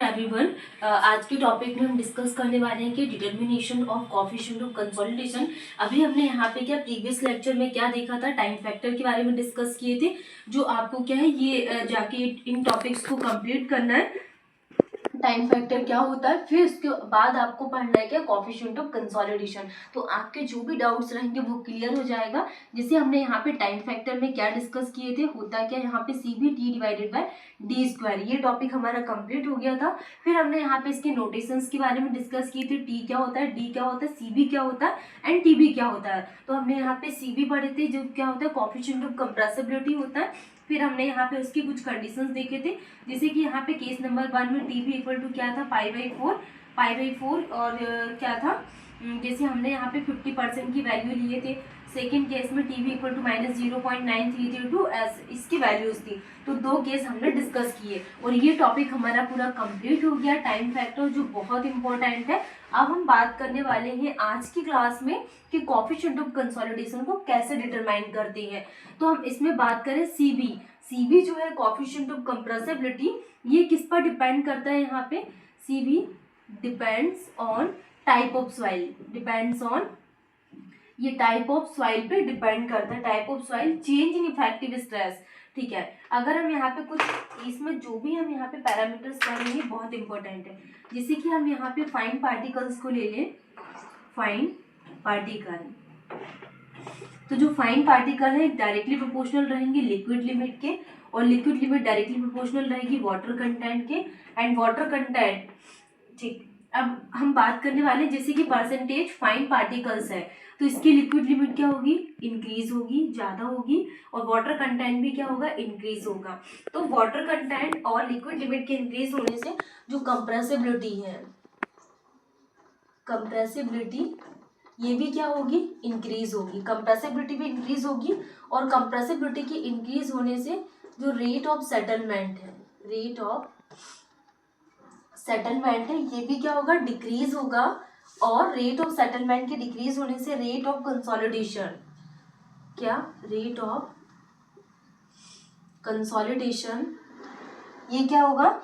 Everyone, आज के topic में हम डिस्कस करने वाले हैं कि determination of coefficient of consolidation. अभी हमने यहाँ पे क्या प्रीवियस लेक्चर में क्या देखा था, टाइम फैक्टर के बारे में डिस्कस किए थे। जो आपको क्या है ये जाके इन टॉपिक्स को कंप्लीट करना है, टाइम फैक्टर क्या होता है, फिर उसके बाद आपको पढ़ना है क्या कोएफिशिएंट ऑफ कंसोलिडेशन। तो आपके जो भी डाउट्स रहेंगे वो क्लियर हो जाएगा। जैसे हमने यहाँ पे टाइम फैक्टर में क्या डिस्कस किए थे, होता क्या यहाँ पे CB/T divided by D square, ये टॉपिक हमारा कंप्लीट हो गया था। फिर हमने यहाँ पे इसके नोटेशंस के बारे में डिस्कस किए थे, T क्या होता है, D क्या होता है, CB क्या होता है एंड TB क्या होता है। तो हमने यहाँ पे CB पढ़े थे, जो क्या होता है कोएफिशिएंट ऑफ कंप्रेसिबिलिटी होता है। फिर हमने यहाँ पे उसकी कुछ कंडीशंस देखे थे, जैसे कि यहाँ पे केस नंबर 1 में TB इक्वल टू क्या था, पाई बाई फोर और क्या था, जैसे हमने यहाँ पे 50% की वैल्यू लिए थे। सेकेंड केस में TB इक्वल टू -0.9332 इसकी वैल्यूज थी। तो दो केस हमने डिस्कस किए और ये टॉपिक हमारा पूरा कंप्लीट हो गया, टाइम फैक्टर, जो बहुत इंपॉर्टेंट है। अब हम बात करने वाले हैं आज की क्लास में कि कोएफिशिएंट ऑफ कंसोलिडेशन को कैसे डिटरमाइन करते हैं। तो हम इसमें बात करें CB जो है कोएफिशिएंट ऑफ कंप्रेसिबिलिटी, ये किस पर डिपेंड करता है। यहाँ पे CB depends on type of soil, depends on, ये टाइप ऑफ सॉइल पे डिपेंड करता है, type of soil, change in effective stress. ठीक है, अगर हम यहाँ पे कुछ इसमें जो भी हम यहाँ पे पैरामीटर्स करेंगे बहुत इंपॉर्टेंट है। जैसे कि हम यहाँ पे फाइन पार्टिकल्स को ले लें, फाइन पार्टिकल, तो जो फाइन पार्टिकल है डायरेक्टली प्रोपोर्शनल रहेंगे लिक्विड लिमिट के, और लिक्विड लिमिट डायरेक्टली प्रोपोर्शनल रहेगी वाटर कंटेंट के, एंड वाटर कंटेंट। ठीक, अब हम बात करने वाले हैं जैसे कि परसेंटेज फाइन पार्टिकल्स है, तो इसकी लिक्विड लिमिट क्या होगी, इंक्रीज होगी, ज्यादा होगी, और वाटर कंटेंट भी क्या होगा, इंक्रीज होगा। तो वाटर कंटेंट और लिक्विड लिमिट के इंक्रीज होने से जो कंप्रेसिबिलिटी है, कंप्रेसिबिलिटी ये भी क्या होगी, इंक्रीज होगी, कंप्रेसिबिलिटी भी इंक्रीज होगी। और कंप्रेसिबिलिटी की इंक्रीज होने से जो रेट ऑफ सेटलमेंट है, रेट ऑफ सेटलमेंट है, ये भी क्या होगा, डिक्रीज होगा। और रेट ऑफ सेटलमेंट के डिक्रीज होने से रेट ऑफ कंसोलिडेशन, क्या, रेट ऑफ कंसोलिडेशन, ये क्या होगा,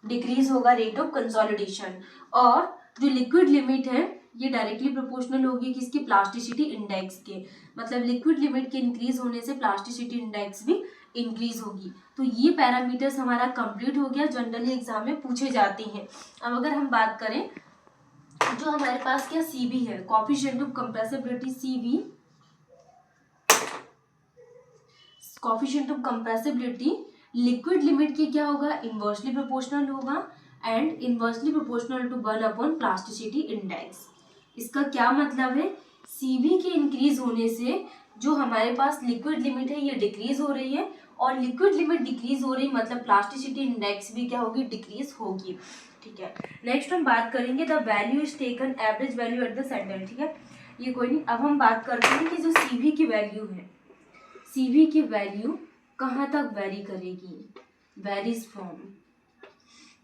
डिक्रीज होगा, रेट ऑफ कंसोलिडेशन। और जो लिक्विड लिमिट है ये डायरेक्टली प्रोपोर्शनल होगी किसकी, प्लास्टिसिटी इंडेक्स के, मतलब लिक्विड लिमिट के इंक्रीज होने से प्लास्टिसिटी इंडेक्स भी इंक्रीज होगी। तो ये पैरामीटर्स हमारा कंप्लीट हो गया, जनरली एग्जाम में पूछे जाते हैं। अब अगर हम बात करें जो हमारे पास क्या CB है, coefficient of compressibility, CB coefficient of compressibility liquid limit की क्या होगा, इनवर्सली प्रोपोर्शनल होगा, and inversely proportional to 1 upon plasticity index. इसका क्या मतलब है, CB के इंक्रीज होने से जो हमारे पास लिक्विड लिमिट है ये डिक्रीज हो रही है, और लिक्विड लिमिट डिक्रीज हो रही मतलब प्लास्टिसिटी इंडेक्स भी क्या होगी, डिक्रीज होगी। ठीक है, नेक्स्ट हम बात करेंगे the value is taken average value at the centre. ठीक है, ये कोई नहीं। अब हम बात करते हैं कि जो CB की वैल्यू है, CB की वैल्यू कहाँ तक वेरी करेगी, वेरीज फ्रॉम,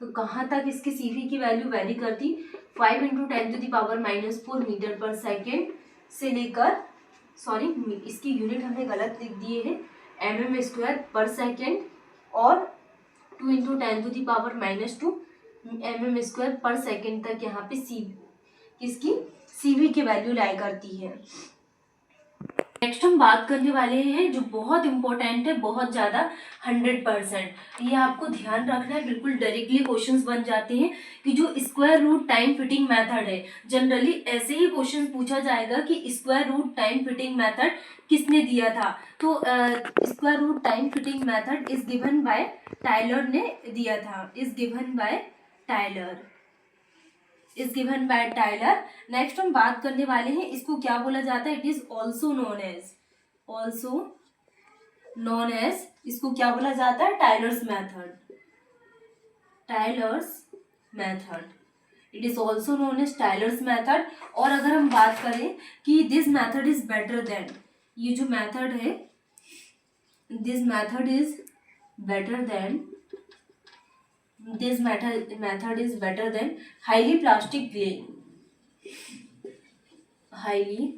तो कहाँ तक इसकी CB की वैल्यू वेरी करती, 5 × 10⁻⁻⁴ मीटर पर सेकेंड से लेकर, सॉरी इसकी यूनिट हमने गलत लिख दिए हैं, mm² पर सेकेंड, और 2 × 10⁻⁻² mm² पर सेकेंड तक यहाँ पे किसकी CB की वैल्यू लाई करती है। नेक्स्ट हम बात करने वाले हैं जो बहुत इंपॉर्टेंट है, बहुत ज़्यादा, 100%, ये आपको ध्यान रखना है, बिल्कुल डायरेक्टली क्वेश्चंस बन जाते हैं कि जो square root time fitting method है, जनरली ऐसे ही क्वेश्चन पूछा जाएगा कि square root time fitting method किसने दिया था। तो square root time fitting method is given by Taylor ने दिया था, is given by Taylor, is given by Taylor. Next हम बात करने वाले हैं, इसको क्या बोला जाता है, it is also known as, इसको क्या बोला जाता है, Taylor's method, it is also known as Taylor's method. और अगर हम बात करें कि this method is better than, ये जो मेथड है, this method is better than, this method is better than highly plastic clay, highly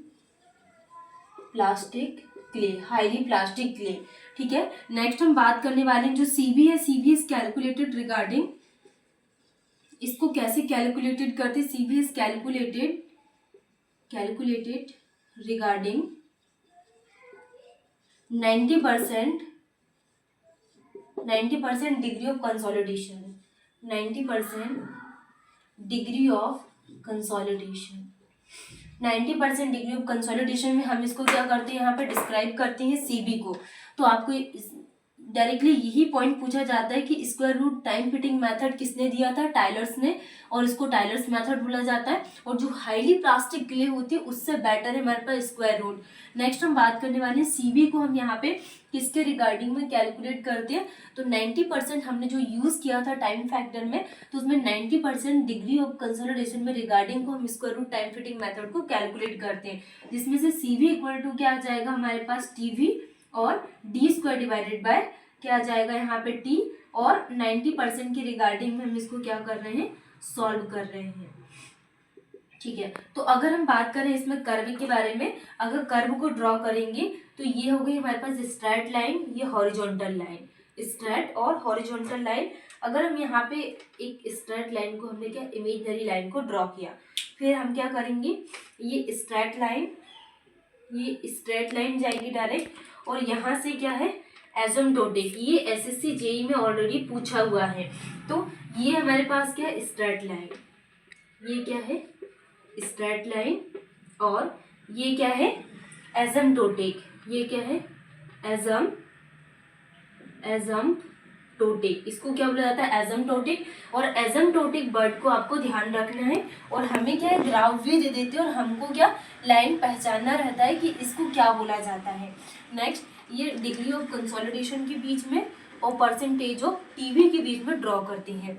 plastic clay। ठीक है, नेक्स्ट हम बात करने वाले हैं जो CB है, CB is calculated regarding इसको कैसे कैलकुलेटेड करते, CV is calculated regarding 90% degree of consolidation, 90% degree of consolidation. 90% degree of consolidation में हम इसको क्या करते हैं, यहाँ पे डिस्क्राइब करते हैं CV को। तो आपको डायरेक्टली यही पॉइंट पूछा जाता है कि square root time fitting method किसने दिया था, टाइलर्स ने, और इसको टाइलर्स मेथड बोला जाता है। और जो हाईली प्लास्टिक क्ले होती है उससे बेटर है हमारे पास स्क्वायर रूट। नेक्स्ट हम बात करने वाले हैं CV को हम यहाँ पे किसके रिगार्डिंग में कैलकुलेट करते हैं। तो 90% हमने जो यूज किया था टाइम फैक्टर में, तो उसमें 90% डिग्री ऑफ कंसोलिडेशन में रिगार्डिंग को हम square root time fitting method को कैलकुलेट करते हैं, जिसमें से CV इक्वल टू क्या आ जाएगा हमारे पास TV और D स्क्वायर डिवाइडेड बाय क्या आ जाएगा यहाँ पे T, और 90% के रिगार्डिंग में हम इसको क्या कर रहे हैं, सॉल्व कर रहे हैं। ठीक है, तो अगर हम बात करें इसमें कर्व के बारे में, अगर कर्व को ड्रॉ करेंगे तो ये हो गई हमारे पास स्ट्रेट लाइन, ये हॉरिजॉन्टल लाइन, स्ट्रेट और हॉरिजॉन्टल लाइन। अगर हम यहाँ पे एक स्ट्रेट लाइन को हमने क्या इमेजिनरी लाइन को ड्रॉ किया, फिर हम क्या करेंगे, ये स्ट्रेट लाइन जाएगी डायरेक्ट, और यहाँ से क्या है एसिम्प्टोटिक, ये SSC JEE में ऑलरेडी पूछा हुआ है। तो ये हमारे पास क्या है स्ट्रेट लाइन, ये क्या है स्ट्रेट लाइन, और ये क्या है एसिम्प्टोटिक, ये क्या है एसिम्प्टोटिक, इसको क्या बोला जाता है एसिम्प्टोटिक। और एसिम्प्टोटिक वर्ड को आपको ध्यान रखना है, और हमें क्या है ग्राफ भी दे देते हैं और हमको क्या लाइन पहचानना रहता है कि इसको क्या बोला जाता है। नेक्स्ट ये डिग्री ऑफ कंसोलिडेशन के बीच में और परसेंटेज ऑफ TV के बीच में ड्रॉ करते हैं।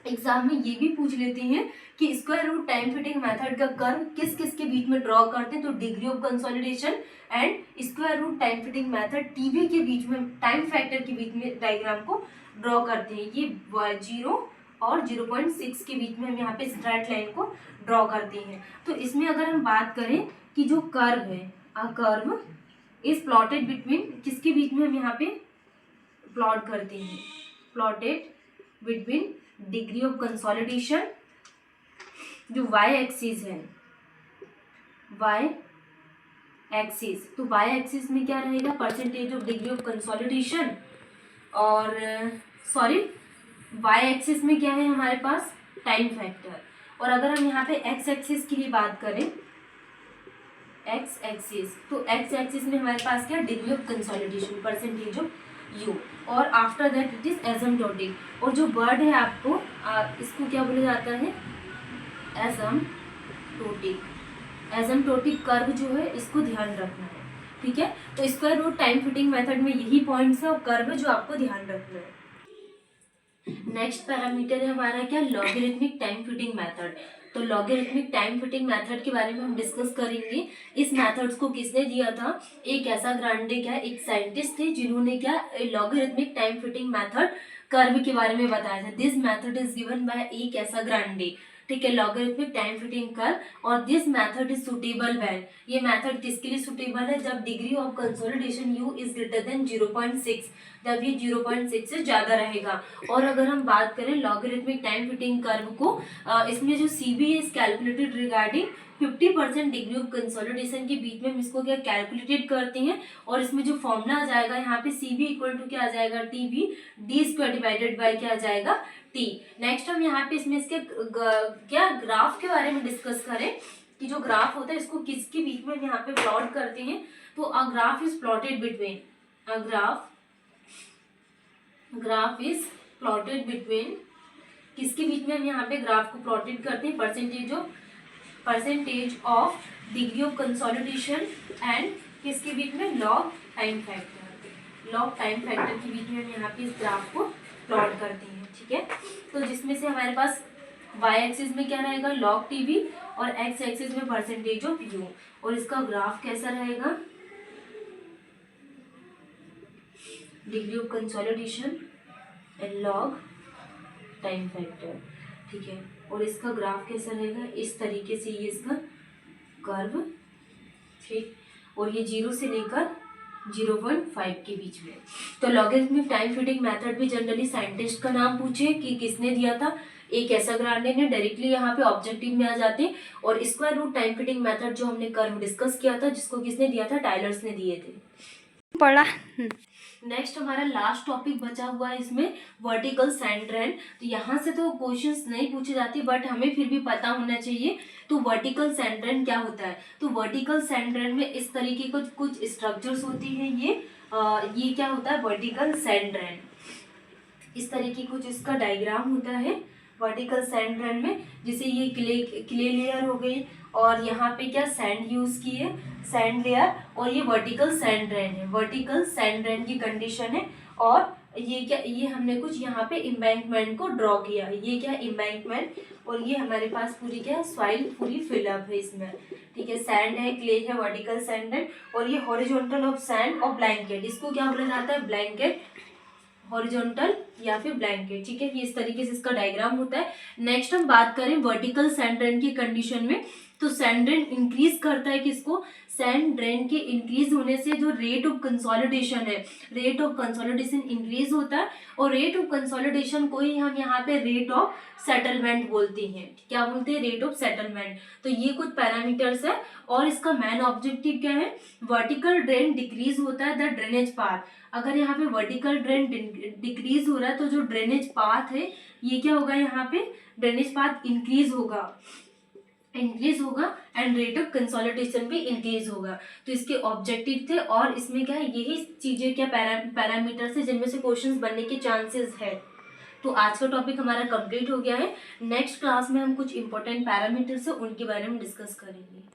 एग्जाम में ये भी पूछ लेते हैं कि square root time fitting method का कर्व किस किस के बीच में ड्रॉ करते हैं, तो degree of consolidation and square root time fitting method TV के बीच में, टाइम फैक्टर के बीच में डायग्राम को ड्रॉ करते हैं। ये 0 और 0.6 के बीच में हम यहाँ पे स्ट्रेट लाइन को ड्रॉ करते हैं। तो इसमें अगर हम बात करें कि जो कर्व है, कर्व इज प्लॉटेड बिटवीन, किसके बीच में हम यहाँ पे प्लॉट करते हैं, plotted between degree of consolidation, जो y एक्सिस है, y एक्सिस, तो y एक्सिस में क्या रहेगा percentage of degree of consolidation, और सॉरी y एक्सिस में क्या है हमारे पास टाइम फैक्टर। और अगर हम यहाँ पे x एक्सिस की भी बात करें, x एक्सिस, तो x एक्सिस में हमारे पास क्या degree of consolidation percentage of U, और after that it is asymptotic. और जो वर्ड है आपको इसको क्या बोला जाता है एसिम्प्टोटिक कर्व जो है इसको ध्यान रखना है। ठीक है, तो square root time fitting method में यही पॉइंट्स है और कर्व जो आपको ध्यान रखना है। नेक्स्ट पैरामीटर है हमारा क्या लॉगरिथमिक टाइम फिटिंग मेथड। तो लॉगरिथमिक टाइम फिटिंग मेथड के बारे में हम डिस्कस करेंगे। इस मेथड्स को किसने दिया था, एक ऐसा ग्रांडे क्या एक साइंटिस्ट थे जिन्होंने क्या logarithmic time fitting method curve के बारे में बताया था। This method is given bye एक ऐसा ग्रांडे, ठीक है, लॉगरिथमिक टाइम फिटिंग कर्व, और this method is suitable when, ये मेथड किसके लिए सुटेबल है, जब degree of consolidation U is greater than 0.6, जब ये 0.6 से ज्यादा रहेगा। और अगर हम बात करें लॉगरिथमिक टाइम फिटिंग कर्व को, इसमें जो CV is calculated regarding 50% degree of consolidation के बीच में हम इसको क्या कैलकुलेटेड करते हैं, और इसमें जो फॉर्मूला आ जाएगा यहाँ पे CV इक्वल टू क्या आ जाएगा TV D square divided by क्या आ जाएगा T। नेक्स्ट हम यहाँ पे इसमें इसके क्या ग्राफ के बारे में डिस्कस करें कि जो ग्राफ होता है इसको किसके बीच में हम यहाँ पे प्लॉट करते हैं, तो a graph is plotted between, graph is plotted between, किसके बीच में हम यहाँ पे ग्राफ को प्लॉटेड करते हैं, percentage of degree of consolidation and किसके बीच में लॉग टाइम फैक्टर के बीच में हम यहाँ पे इस ग्राफ को प्लॉट करते हैं। ठीक है, तो जिसमें से हमारे पास y एक्सिस में क्या रहेगा log TV और x एक्सिस में परसेंटेज ऑफ U, और इसका ग्राफ कैसा रहेगा degree of consolidation and log time factor. ठीक है, और इसका ग्राफ कैसा रहेगा इस तरीके से, ये इसका कर्व, ठीक, और ये 0 से लेकर 0.5 के बीच में। तो लॉगरिथमिक टाइम फिटिंग मेथड भी जनरली साइंटिस्ट का नाम पूछे कि किसने दिया था, एक ऐसा ग्रांडेन है, डायरेक्टली यहाँ पे ऑब्जेक्टिव में आ जाते हैं। और square root time fitting method जो हमने कर्व डिस्कस किया था, जिसको किसने दिया था, टायलर्स ने दिए थे, पढ़ा। नेक्स्ट हमारा लास्ट टॉपिक बचा हुआ है इसमें, वर्टिकल सैंड ड्रेन। तो यहाँ से तो क्वेश्चंस नहीं पूछे जाते, बट हमें फिर भी पता होना चाहिए। तो वर्टिकल सैंड ड्रेन क्या होता है? तो वर्टिकल सैंड ड्रेन में इस तरीके के कुछ स्ट्रक्चर्स होती हैं। ये क्या होता है, वर्टिकल सैंड ड्रेन। इस तरीके कुछ इसका डायग्राम होता है वर्टिकल सैंड ड्रेन में। जैसे ये क्ले लेयर हो गई, और यहाँ पे क्या सैंड यूज की है, सैंड लेयर, और ये वर्टिकल सैंड ड्रेन है, वर्टिकल सैंड ड्रेन की कंडीशन है। और ये क्या, ये हमने कुछ यहाँ पे एम्बैंकमेंट को ड्रॉ किया है, ये क्या एम्बैंकमेंट, और ये हमारे पास पूरी क्या सॉइल पूरी फिलअप है इसमें, ठीक है। सैंड है, क्ले है, वर्टिकल सैंड है, और ये हॉरिजॉन्टल ऑफ सैंड और ब्लैंकेट, इसको क्या बोला जाता है, ब्लैंकेट, हॉरिजॉन्टल या फिर ब्लैंकेट, ठीक है। ये इस तरीके से इसका डायग्राम होता है। नेक्स्ट हम बात करें वर्टिकल सैंड ड्रेन की कंडीशन में, तो सैंड ड्रेन इंक्रीज करता है किसको, सैंड ड्रेन के इंक्रीज होने से जो रेट ऑफ कंसोलिडेशन है, रेट ऑफ कंसोलिडेशन इंक्रीज होता है। और रेट ऑफ कंसोलिडेशन को ही हम यहाँ पे रेट ऑफ सेटलमेंट बोलते हैं। क्या बोलते हैं, रेट ऑफ सेटलमेंट। तो ये कुछ पैरामीटर्स है, और इसका मेन ऑब्जेक्टिव क्या है, वर्टिकल ड्रेन डिक्रीज होता है द ड्रेनेज पाथ। अगर यहाँ पे वर्टिकल ड्रेन डिक्रीज हो रहा है, तो जो ड्रेनेज पाथ है ये क्या होगा, यहाँ पे ड्रेनेज पाथ इंक्रीज होगा, एंड रेट ऑफ कंसोलिडेशन भी इंक्रीज होगा। तो इसके ऑब्जेक्टिव थे, और इसमें क्या है, यही चीजें क्या पैरामीटर्स है जिनमें से क्वेश्चंस बनने के चांसेस है। तो आज का टॉपिक हमारा कंप्लीट हो गया है। नेक्स्ट क्लास में हम कुछ इंपॉर्टेंट पैरामीटर्स है उनके बारे में डिस्कस करेंगे।